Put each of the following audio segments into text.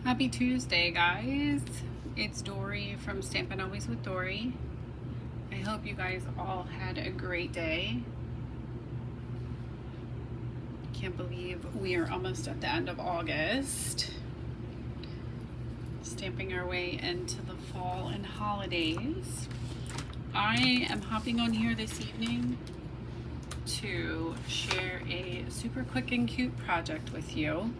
Happy Tuesday, guys. It's Dory from Stampin' Always with Dory. I hope you guys all had a great day. Can't believe we are almost at the end of August. Stamping our way into the fall and holidays. I am hopping on here this evening to share a super quick and cute project with you.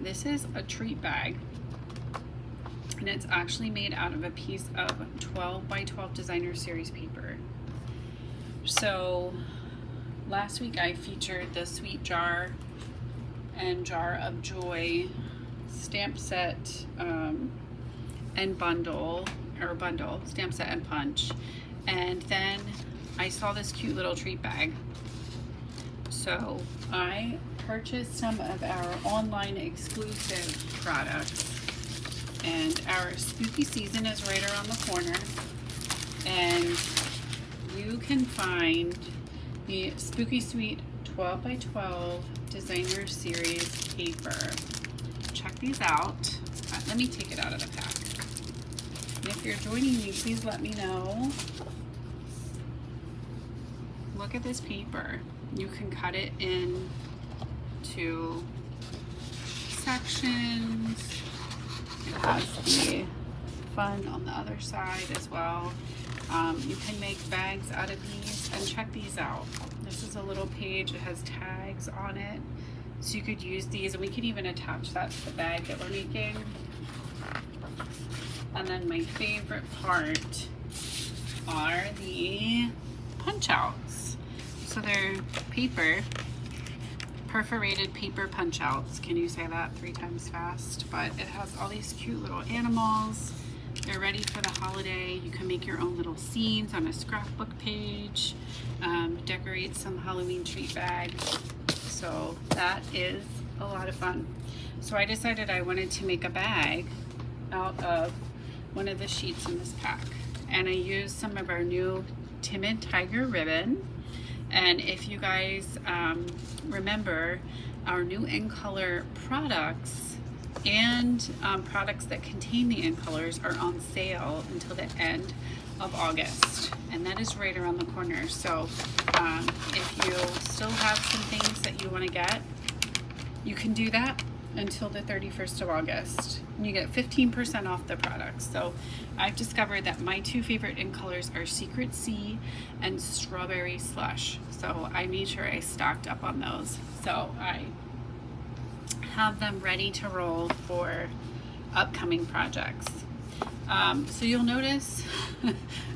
This is a treat bag, and it's actually made out of a piece of 12 by 12 designer series paper. So last week I featured the Sweet Jar and Jar of Joy stamp set and bundle, stamp set and punch, and then I saw this cute little treat bag. So I purchased some of our online exclusive products, and our spooky season is right around the corner, and you can find the Spooky Sweet 12 by 12 designer series paper. Check these out. Let me take it out of the pack. And if you're joining me, please let me know. Look at this paper. You can cut it into sections. It has the fun on the other side as well. You can make bags out of these, and check these out. This is a little page. It has tags on it, so you could use these, and we could even attach that to the bag that we're making. And then my favorite part are the punch outs. So they're paper, perforated paper punch outs. Can you say that 3 times fast? But it has all these cute little animals. They're ready for the holiday. You can make your own little scenes on a scrapbook page, decorate some Halloween treat bags. So that is a lot of fun. So I decided I wanted to make a bag out of one of the sheets in this pack. And I used some of our new Timid Tiger ribbon. And if you guys remember, our new In Color products and products that contain the In Colors are on sale until the end of August, and that is right around the corner. So if you still have some things that you want to get, you can do that until the 31st of August. And you get 15% off the products. So I've discovered that my 2 favorite In Colors are Secret Sea and Strawberry Slush. So I made sure I stocked up on those. So I have them ready to roll for upcoming projects. So you'll notice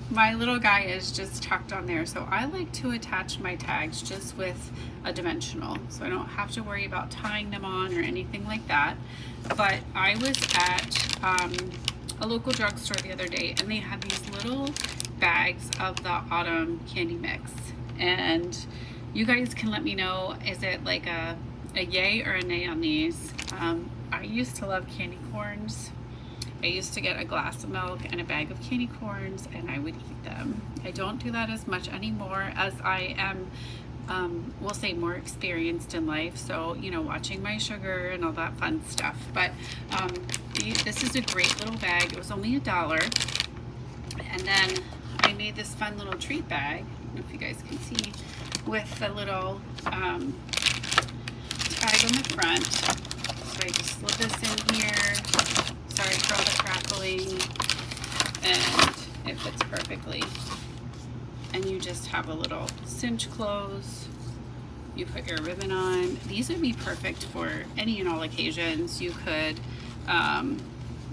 my little guy is just tucked on there. So I like to attach my tags just with a dimensional, so I don't have to worry about tying them on or anything like that. But I was at a local drugstore the other day, and they had these little bags of the autumn candy mix. And you guys can let me know, is it like a yay or a nay on these? I used to love candy corns. I used to get a glass of milk and a bag of candy corns, and I would eat them. I don't do that as much anymore, as I am, we'll say, more experienced in life. So, you know, watching my sugar and all that fun stuff. But this is a great little bag. It was only $1. And then I made this fun little treat bag. I don't know if you guys can see, with a little tag on the front. So I just slip this in here. Sorry for all the crackling, and it fits perfectly. And you just have a little cinch close. You put your ribbon on. These would be perfect for any and all occasions. You could,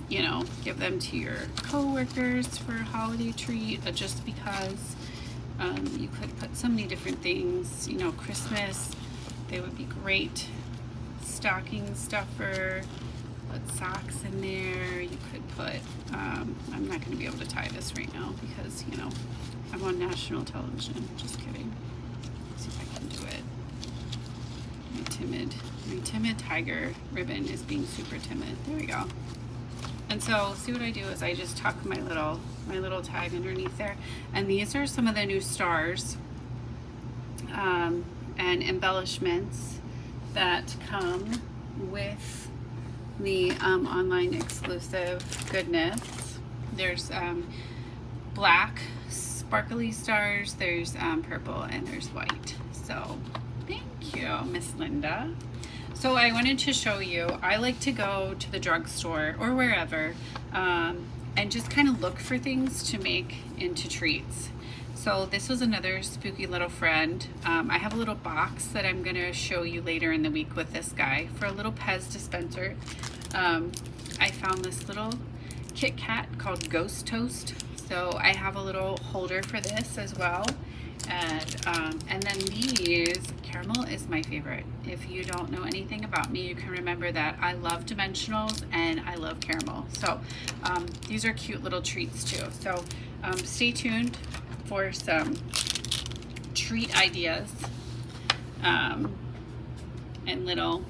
you know, give them to your co-workers for a holiday treat, just because you could put so many different things. You know, Christmas, they would be great. Stocking stuffer. Put socks in there. You could put, I'm not going to be able to tie this right now because, you know, I'm on national television. Just kidding. Let's see if I can do it. My timid tiger ribbon is being super timid. There we go. And so see what I do is I just tuck my little tag underneath there. And these are some of the new stars and embellishments that come with the online exclusive goodness. There's black sparkly stars, there's purple, and there's white. So thank you, Miss Linda. So I wanted to show you, I like to go to the drugstore or wherever and just kind of look for things to make into treats. So this was another spooky little friend. I have a little box that I'm gonna show you later in the week with this guy for a little Pez dispenser. I found this little Kit Kat called Ghost Toast. So I have a little holder for this as well. And then these, caramel is my favorite. If you don't know anything about me, you can remember that I love dimensionals and I love caramel. So these are cute little treats too. So stay tuned for some treat ideas and little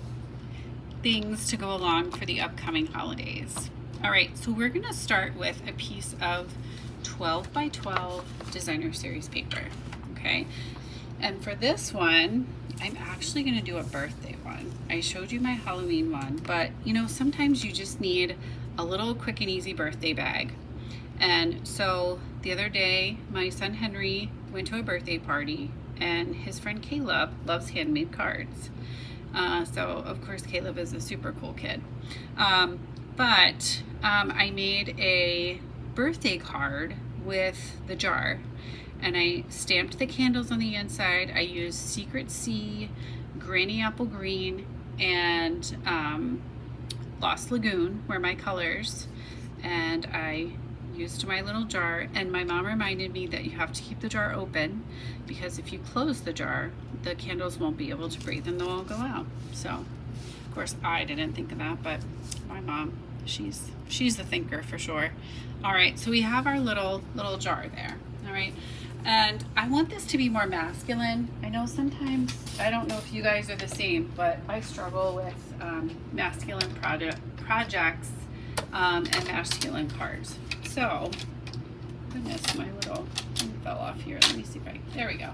things to go along for the upcoming holidays. All right, so we're gonna start with a piece of 12 by 12 designer series paper, okay? And for this one, I'm actually gonna do a birthday one. I showed you my Halloween one, but you know, sometimes you just need a little quick and easy birthday bag. And so the other day, my son Henry went to a birthday party and his friend Caleb loves handmade cards. So of course Caleb is a super cool kid. But I made a birthday card with the jar and I stamped the candles on the inside. I used Secret Sea, Granny Apple Green, and Lost Lagoon were my colors, and I used my little jar. And my mom reminded me that you have to keep the jar open because if you close the jar, the candles won't be able to breathe and they'll all go out. So of course I didn't think of that, but my mom, she's the thinker for sure. All right, so we have our little jar there. All right, and I want this to be more masculine. I know sometimes, I don't know if you guys are the same, but I struggle with masculine projects and masculine cards. So, goodness, my little thing fell off here. Let me see if there we go.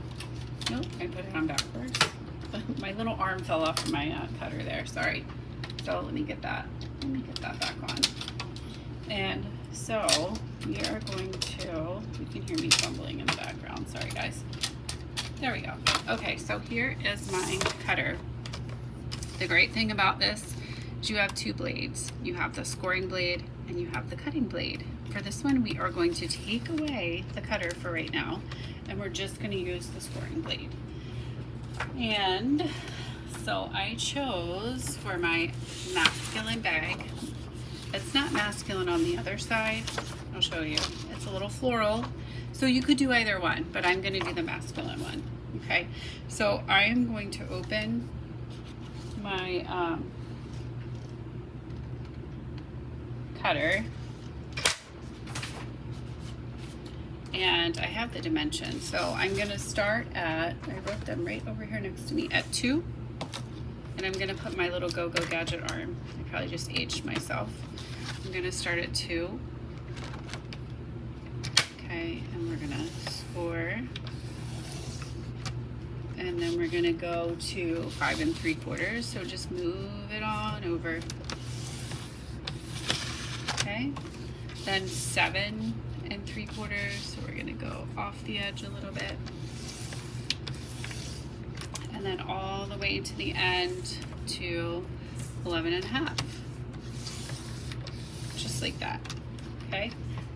Nope, I put it on backwards. My little arm fell off my cutter there, sorry. So let me get that back on. And so we are going to, you can hear me fumbling in the background, sorry guys. There we go. Okay, so here is my cutter. The great thing about this is you have two blades. You have the scoring blade and you have the cutting blade. For this one, we are going to take away the cutter for right now, and we're just going to use the scoring blade. And so I chose for my masculine bag. It's not masculine on the other side. I'll show you. It's a little floral. So you could do either one, but I'm going to do the masculine one. Okay. So I am going to open my cutter. And I have the dimensions. So I'm going to start at, I wrote them right over here next to me, at 2. And I'm going to put my little Go-Go Gadget arm. I probably just aged myself. I'm going to start at 2. Okay, and we're going to score. And then we're going to go to 5 3/4. So just move it on over. Okay, then 7 3/4. So we're going to go off the edge a little bit. And then all the way to the end to 11 1/2. Just like that. Okay,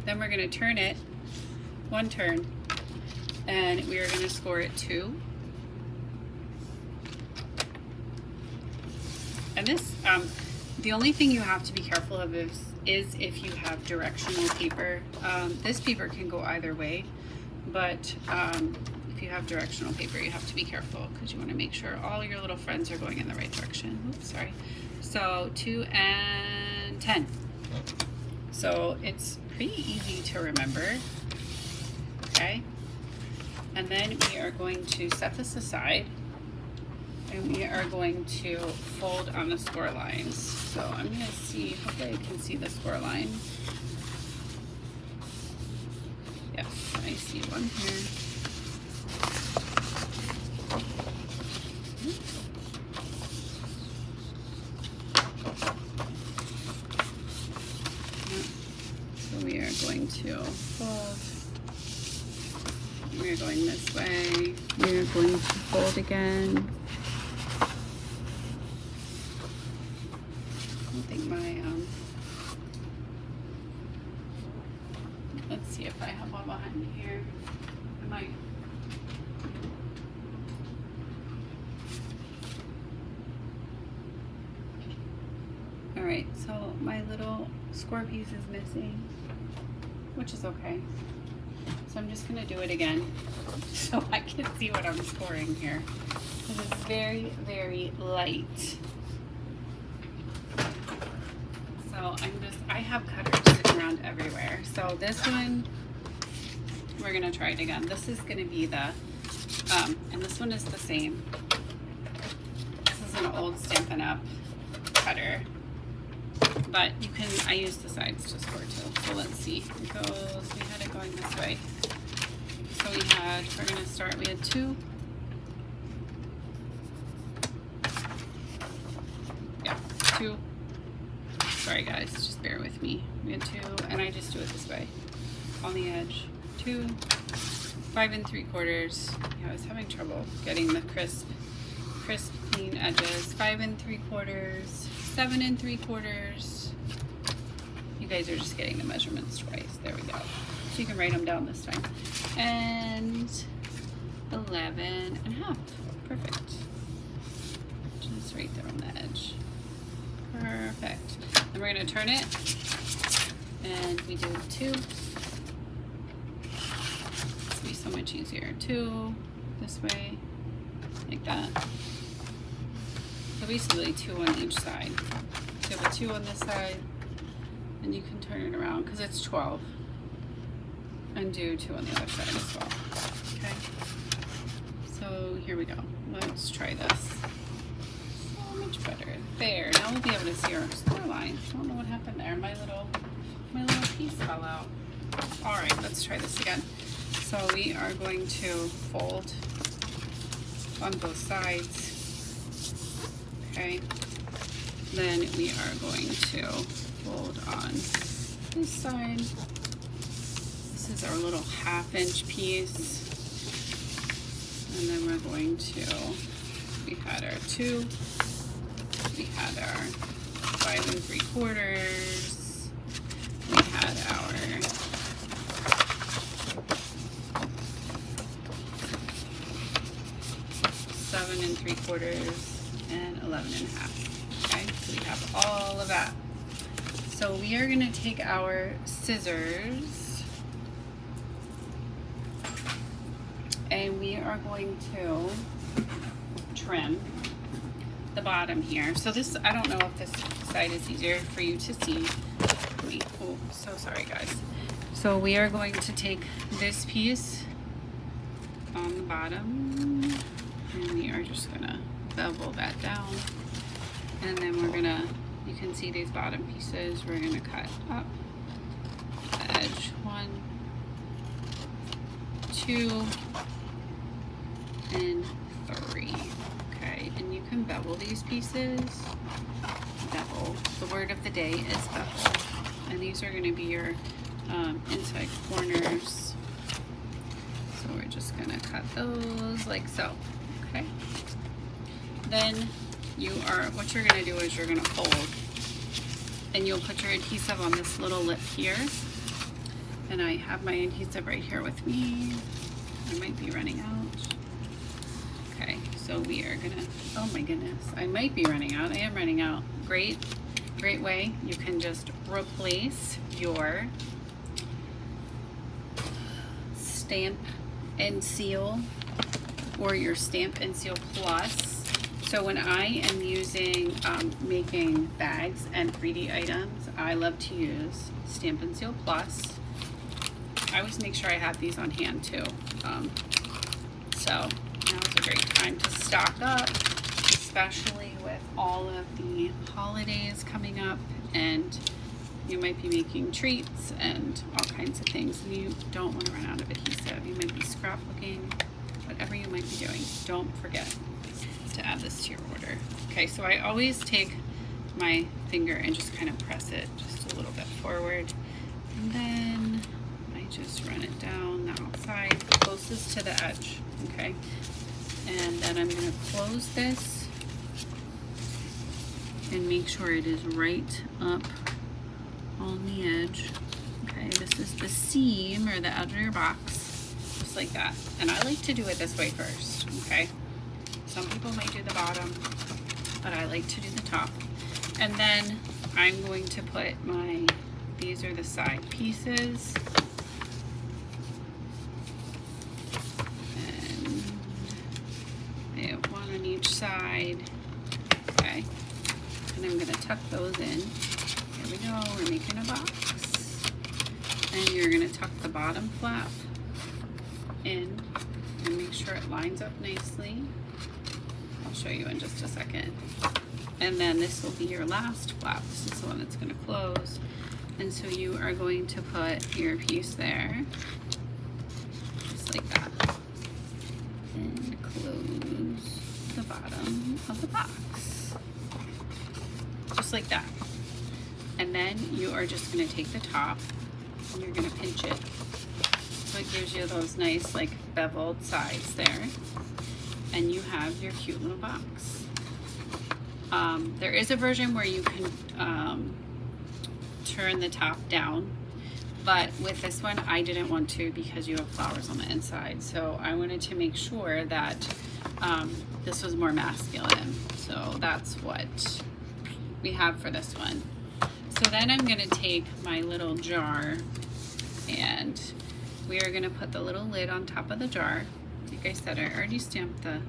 then we're going to turn it one turn and we are going to score it 2. And this, the only thing you have to be careful of is if you have directional paper. This paper can go either way, but if you have directional paper, you have to be careful because you want to make sure all your little friends are going in the right direction. Oops, sorry. So 2 and 10. So it's pretty easy to remember. Okay. And then we are going to set this aside. And we are going to fold on the score lines. So I'm going to see, hopefully I can see the score line. Yes, I see one here. to fold. We're going this way. We're going to fold again. I don't think my, let's see if I have one behind here. I might. Alright, so my little score piece is missing, which is okay. So I'm just going to do it again so I can see what I'm scoring here. This is very, very light. So I have cutters sitting around everywhere. So this one, we're going to try it again. This is going to be the, and this one is the same. This is an old Stampin' Up! Cutter. But you can, I use the sides to score too. So let's see. It goes, we had it going this way. So we're going to start, we had 2. Yeah, 2. Sorry guys, just bear with me. We had 2, and I just do it this way. On the edge. 2, 5 3/4. Yeah, I was having trouble getting the crisp, clean edges. 5 3/4. 7 3/4. You guys are just getting the measurements twice. There we go. So you can write them down this time. And 11.5. Perfect. Just right there on the edge. Perfect. Then we're going to turn it. And we do 2. This will be so much easier. 2 this way, like that. So basically 2 on each side. So you have a 2 on this side, and you can turn it around because it's 12. And do 2 on the other side as well. Okay. So here we go. Let's try this. So much better. There. Now we'll be able to see our score lines. I don't know what happened there. My little piece fell out. All right. Let's try this again. So we are going to fold on both sides. Okay, then we are going to fold on this side. This is our little 1/2 piece. And then we're going to, we had our 2, we had our 5 3/4, we had our 7 3/4, and 11.5. Okay, so we have all of that. So we are going to take our scissors and we are going to trim the bottom here. So this, I don't know if this side is easier for you to see. Oh, so sorry guys. So we are going to take this piece on the bottom and we are just gonna bevel that down, and then we're gonna, you can see these bottom pieces, we're gonna cut up the edge. 1, 2, and 3. Okay, and you can bevel these pieces. Bevel. The word of the day is bevel. And these are going to be your inside corners. So we're just going to cut those like so. Okay. Then what you're going to do is you're going to fold, and you'll put your adhesive on this little lip here. And I have my adhesive right here with me. I might be running out. Okay, so we are gonna, oh my goodness, I might be running out. I am running out. Great way. You can just replace your Stamp and Seal or your Stamp and Seal Plus. So when I am using, making bags and 3D items, I love to use Stamp and Seal Plus. I always make sure I have these on hand too. So now is a great time to stock up, especially with all of the holidays coming up, and you might be making treats and all kinds of things, and you don't want to run out of adhesive. You might be scrapbooking, whatever you might be doing. Don't forget to add this to your order. Okay, so I always take my finger and just kind of press it just a little bit forward, and then just run it down the outside, closest to the edge, okay? And then I'm gonna close this and make sure it is right up on the edge. Okay, this is the seam or the edge of your box, just like that. And I like to do it this way first, okay? Some people might do the bottom, but I like to do the top. And then I'm going to put these are the side pieces. And I have one on each side, okay? And I'm gonna tuck those in. Here we go, we're making a box. And you're gonna tuck the bottom flap in and make sure it lines up nicely. I'll show you in just a second. And then this will be your last flap. This is the one that's gonna close. And so you are going to put your piece there, just like that. And close the bottom of the box, just like that. And then you are just gonna take the top and you're gonna pinch it. So it gives you those nice like beveled sides there. And you have your cute little box. There is a version where you can turn the top down, but with this one I didn't want to because you have flowers on the inside. So I wanted to make sure that this was more masculine. So that's what we have for this one. So then I'm gonna take my little jar and we are gonna put the little lid on top of the jar. Like I said, I already stamped the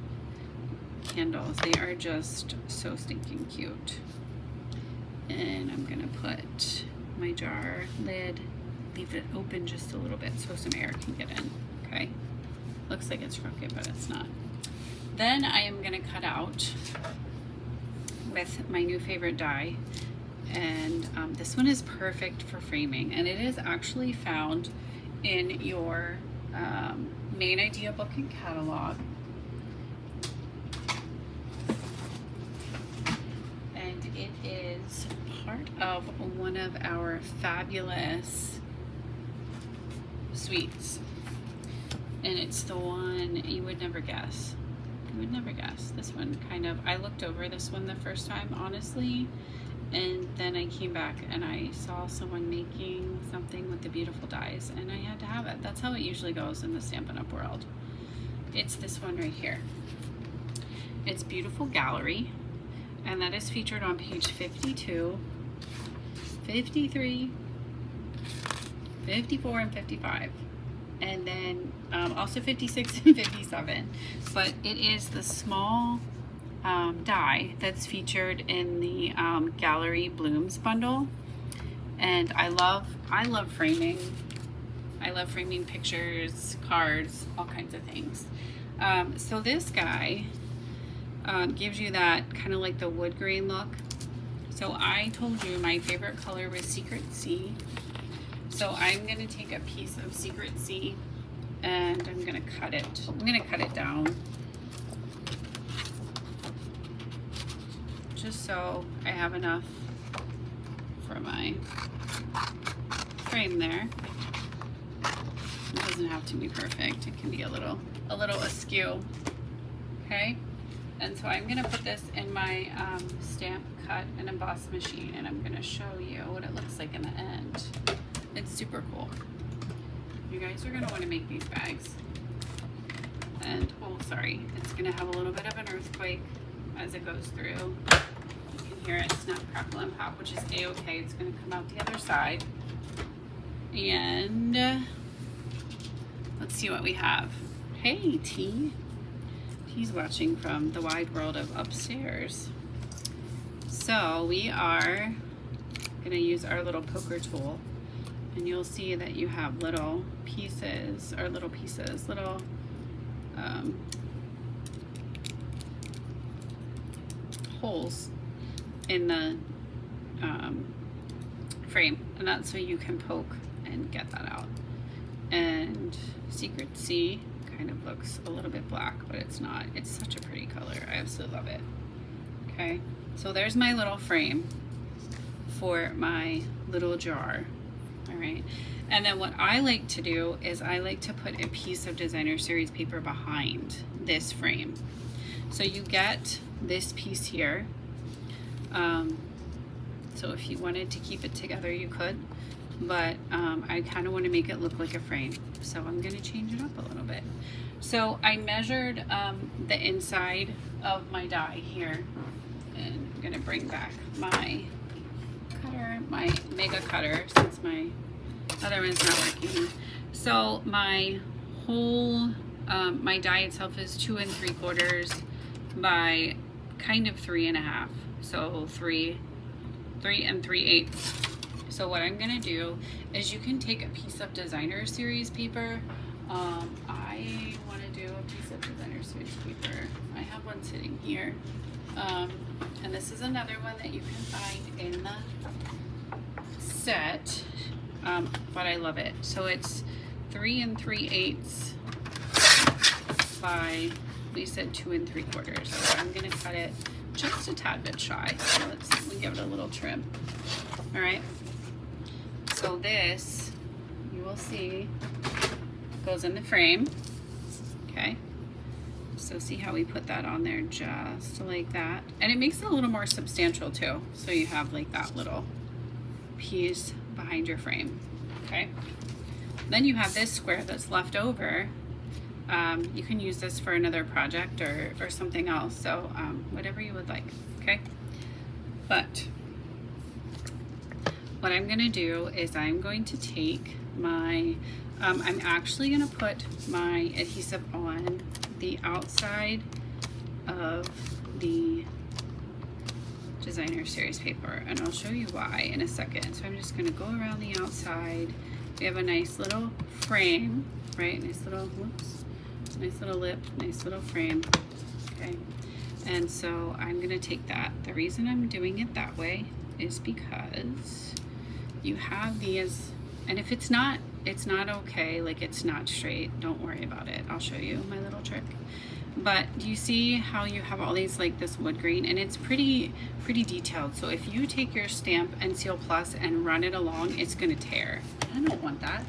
candles. They are just so stinking cute. And I'm gonna put my jar lid, leave it open just a little bit so some air can get in, okay? Looks like it's crooked, but it's not. Then I am gonna cut out with my new favorite die. And this one is perfect for framing. And it is actually found in your main idea book and catalog. And it is part of one of our fabulous sweets. And it's the one you would never guess. You would never guess. This one kind of, I looked over this one the first time, honestly. And then I came back and I saw someone making something with the beautiful dies and I had to have it. That's how it usually goes in the Stampin' Up! World. It's this one right here. It's Beautiful Gallery, and that is featured on page 52, 53, 54, and 55. And then also 56 and 57. But it is the small die that's featured in the Gallery Blooms bundle, and I love framing. I love framing pictures, cards, all kinds of things. So this guy gives you that kind of like the wood grain look. So I told you my favorite color was Secret Sea. So I'm going to take a piece of Secret Sea and I'm going to cut it. I'm going to cut it down, just so I have enough for my frame there. It doesn't have to be perfect. It can be a little askew. Okay, and so I'm gonna put this in my stamp, cut, and emboss machine, and I'm gonna show you what it looks like in the end. It's super cool. You guys are gonna want to make these bags. And oh, sorry, it's gonna have a little bit of an earthquake as it goes through. You can hear it snap, crackle, and pop, which is a-okay. It's gonna come out the other side. And let's see what we have. Hey, T. He's watching from the wide world of upstairs. So we are gonna use our little poker tool, and you'll see that you have little pieces, little holes in the frame, and that's so you can poke and get that out. And Secret Sea kind of looks a little bit black, but it's not. It's such a pretty color. I absolutely love it. Okay, so there's my little frame for my little jar All right. And then what I like to do is I like to put a piece of Designer Series paper behind this frame. So you get this piece here. So if you wanted to keep it together, you could, but I kind of want to make it look like a frame. So I'm going to change it up a little bit. So I measured the inside of my die here, and I'm going to bring back my cutter, my Mega Cutter, since my other one's not working. So my whole, my die itself is 2 3/4 by kind of 3 1/2. So 3 3 3/8. So what I'm gonna do is you can take a piece of Designer Series paper. I want to do a piece of Designer Series paper. I have one sitting here, and this is another one that you can find in the set, but I love it. So it's 3 3/8 by, we said 2 3/4. So I'm gonna cut it just a tad bit shy. So we give it a little trim. All right. So this, you will see, goes in the frame. Okay. So see how we put that on there just like that. And it makes it a little more substantial too. So you have like that little piece behind your frame. Okay. Then you have this square that's left over. You can use this for another project or something else. So whatever you would like. Okay. But what I'm going to do is I'm going to take my, I'm actually going to put my adhesive on the outside of the Designer Series paper, and I'll show you why in a second. So I'm just going to go around the outside. We have a nice little frame, right? Nice little, whoops, nice little lip, nice little frame. Okay. And so I'm going to take that. The reason I'm doing it that way is because you have these, and if it's not okay, like it's not straight, don't worry about it. I'll show you my little trick. But you see how you have all these, like this wood grain, and it's pretty detailed. So if you take your Stamp and Seal Plus and run it along, it's gonna tear. I don't want that.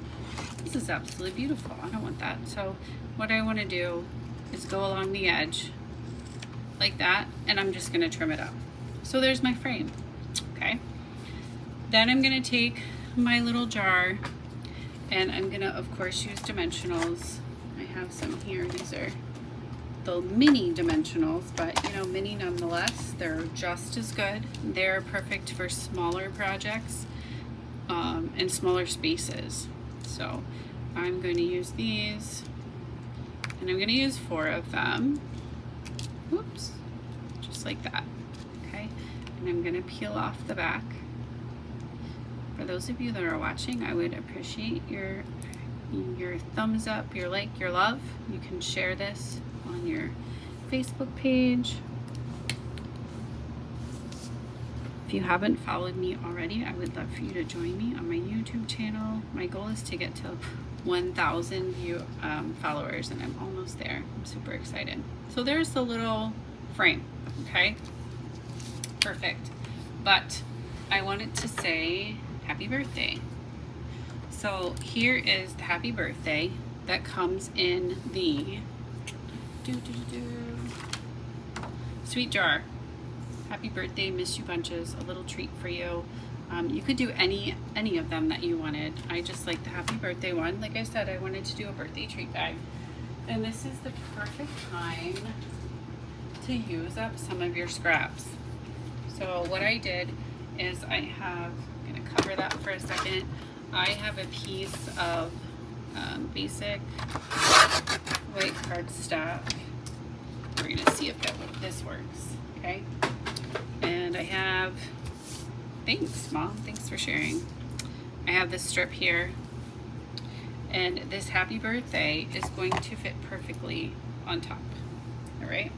This is absolutely beautiful. I don't want that. So what I want to do is go along the edge like that, and I'm just gonna trim it up. So there's my frame. Okay. Then I'm gonna take my little jar, and I'm gonna of course use dimensionals. I have some here. These are the mini dimensionals, but you know, mini nonetheless. They're just as good. They're perfect for smaller projects and smaller spaces. So I'm going to use these, and I'm going to use 4 of them. Whoops, just like that. Okay, and I'm going to peel off the back. For those of you that are watching, I would appreciate your thumbs up, your like, your love. You can share this on your Facebook page. If you haven't followed me already, I would love for you to join me on my YouTube channel. My goal is to get to 1,000 followers, and I'm almost there. I'm super excited. So there's the little frame, okay? Perfect. But I wanted to say happy birthday. So here is the happy birthday that comes in the sweet jar. Happy birthday, miss you bunches, a little treat for you. You could do any of them that you wanted. I just like the happy birthday one. Like I said, I wanted to do a birthday treat bag. And this is the perfect time to use up some of your scraps. So what I did is I'm gonna cover that for a second. I have a piece of basic white cardstock. We're gonna see if this works, okay? And I have, thanks Mom, thanks for sharing. I have this strip here, and this happy birthday is going to fit perfectly on top, all right?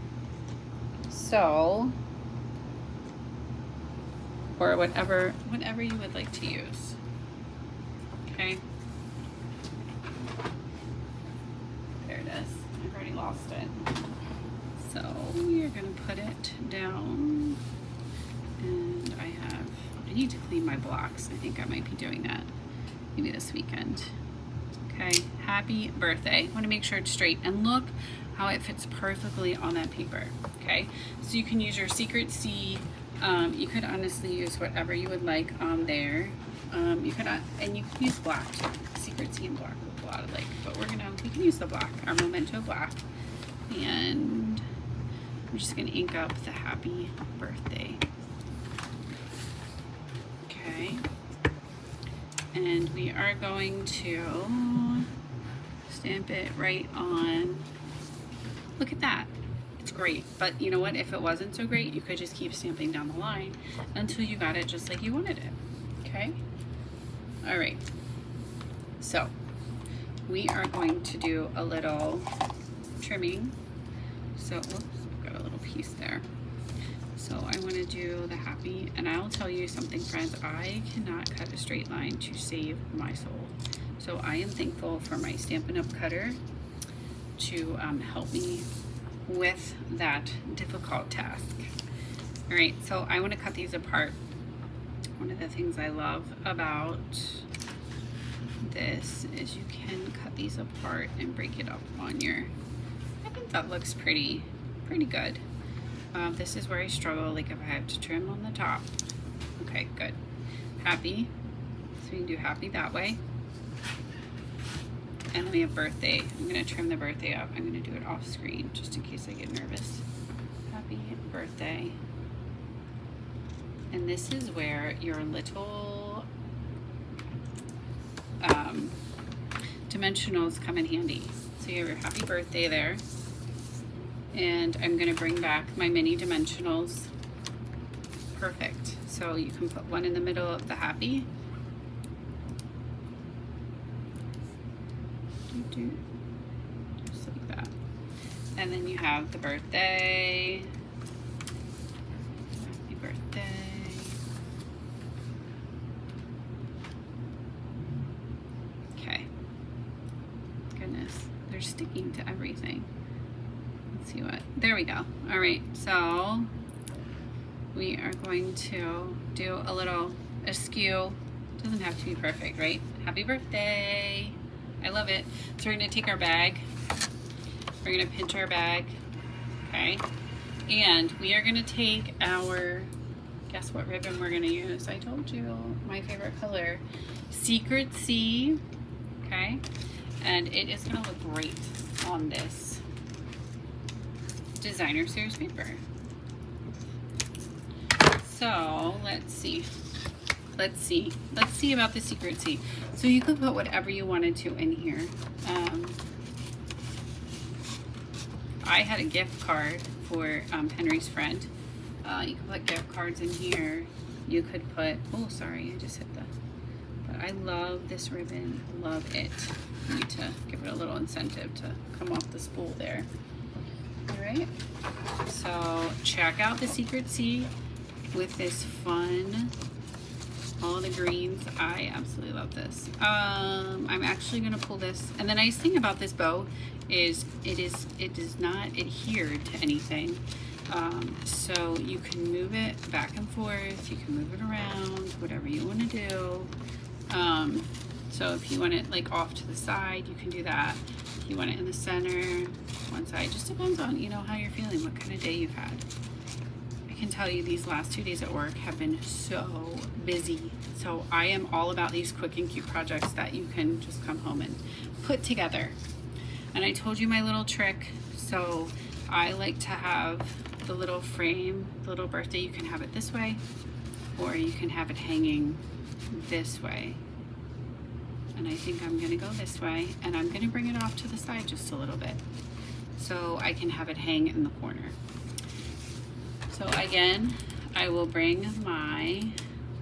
So, or whatever you would like to use, okay? There it is, I've already lost it. So you're gonna put it down, and I need to clean my blocks. I think I might be doing that. maybe this weekend. Okay, happy birthday. I want to make sure it's straight, and look how it fits perfectly on that paper. Okay, so you can use your Secret C. You could honestly use whatever you would like on there. You could, and you can use black too. Secret C and black look a lot alike, but we can use the black, our Memento black, and I'm just gonna ink up the happy birthday. Okay, and we are going to stamp it right on. Look at that. It's great, but you know what? If it wasn't so great, you could just keep stamping down the line until you got it just like you wanted it. Okay? All right. So we are going to do a little trimming. So, whoops, got a little piece there. So I want to do the happy, and I'll tell you something, friends. I cannot cut a straight line to save my soul. So I am thankful for my Stampin' Up! Cutter to help me with that difficult task. All right, so I want to cut these apart. One of the things I love about this is you can cut these apart and break it up on your, I think that looks pretty good. This is where I struggle, like if I have to trim on the top. Okay, good. Happy, so we can do happy that way. And then we have birthday. I'm gonna trim the birthday up. I'm gonna do it off screen just in case I get nervous. Happy birthday. And this is where your little dimensionals come in handy. So you have your happy birthday there. And I'm gonna bring back my mini dimensionals. Perfect. So you can put one in the middle of the happy. Just like that. And then you have the birthday. Happy birthday. Okay. Goodness, they're sticking to everything. Let's see what, there we go. All right, so we are going to do a little askew. Doesn't have to be perfect, right? Happy birthday. I love it. So we're gonna take our bag. We're gonna pinch our bag, okay? And we are gonna take our, guess what ribbon we're gonna use? I told you, my favorite color, Secret C, okay? And it is gonna look great on this designer series paper. So let's see. Let's see about the Secret C. So you could put whatever you wanted to in here. I had a gift card for Henry's friend. You could put gift cards in here. You could put, oh sorry, I just hit the, but I love this ribbon, love it. I need to give it a little incentive to come off the spool there. All right, so check out the Secret C with this fun, all the greens. I absolutely love this. I'm actually gonna pull this, and the nice thing about this bow is it does not adhere to anything. So you can move it back and forth, you can move it around, whatever you want to do. So if you want it like off to the side, you can do that. If you want it in the center, one side, just depends on, you know, how you're feeling, what kind of day you've had. I can tell you these last 2 days at work have been so busy. So I am all about these quick and cute projects that you can just come home and put together. And I told you my little trick. So I like to have the little frame, the little birthday, you can have it this way, or you can have it hanging this way. And I think I'm gonna go this way, and I'm gonna bring it off to the side just a little bit so I can have it hang in the corner. So again, I will bring my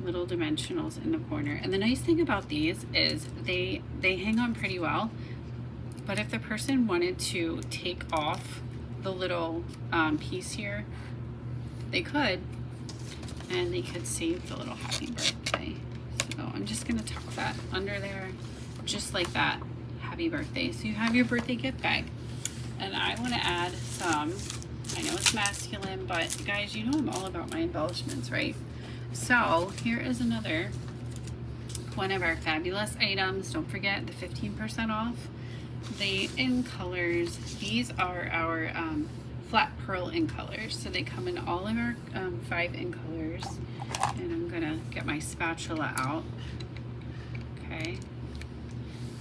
little dimensionals in the corner. And the nice thing about these is they hang on pretty well, but if the person wanted to take off the little piece here, they could, and they could save the little happy birthday. So I'm just gonna tuck that under there, just like that, happy birthday. So you have your birthday gift bag. And I wanna add some, I know it's masculine, but guys, you know I'm all about my embellishments, right? So here is another one of our fabulous items. Don't forget the 15% off. The In Colors, these are our flat pearl In Colors. So they come in all of our 5 In Colors. And I'm gonna get my spatula out. Okay.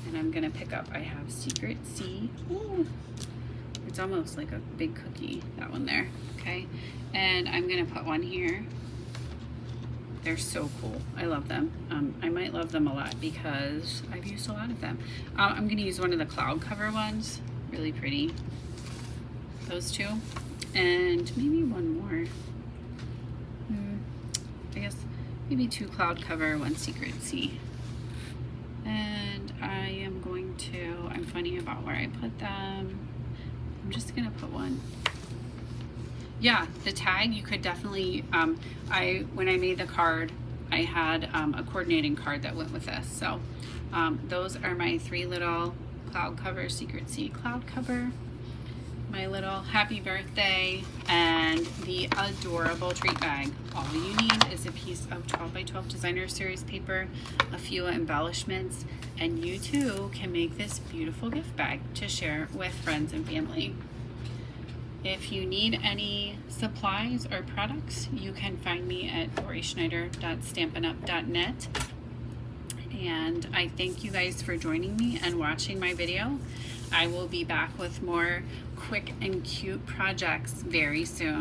And I'm gonna pick up, I have Secret Sea. Ooh. It's almost like a big cookie, that one there. Okay. And I'm gonna put one here. They're so cool. I love them. I might love them a lot because I've used a lot of them. I'm going to use one of the cloud cover ones. Really pretty. Those two. And maybe one more. I guess maybe 2 cloud cover, 1 Secret Sea. And I am going to, I'm funny about where I put them. I'm just going to put one. Yeah, the tag, you could definitely, when I made the card, I had a coordinating card that went with this. So those are my 3 little cloud cover, Secret Sea cloud cover, my little happy birthday, and the adorable treat bag. All you need is a piece of 12 by 12 designer series paper, a few embellishments, and you too can make this beautiful gift bag to share with friends and family. If you need any supplies or products, you can find me at DoriSchneider.stampinup.net. And I thank you guys for joining me and watching my video. I will be back with more quick and cute projects very soon.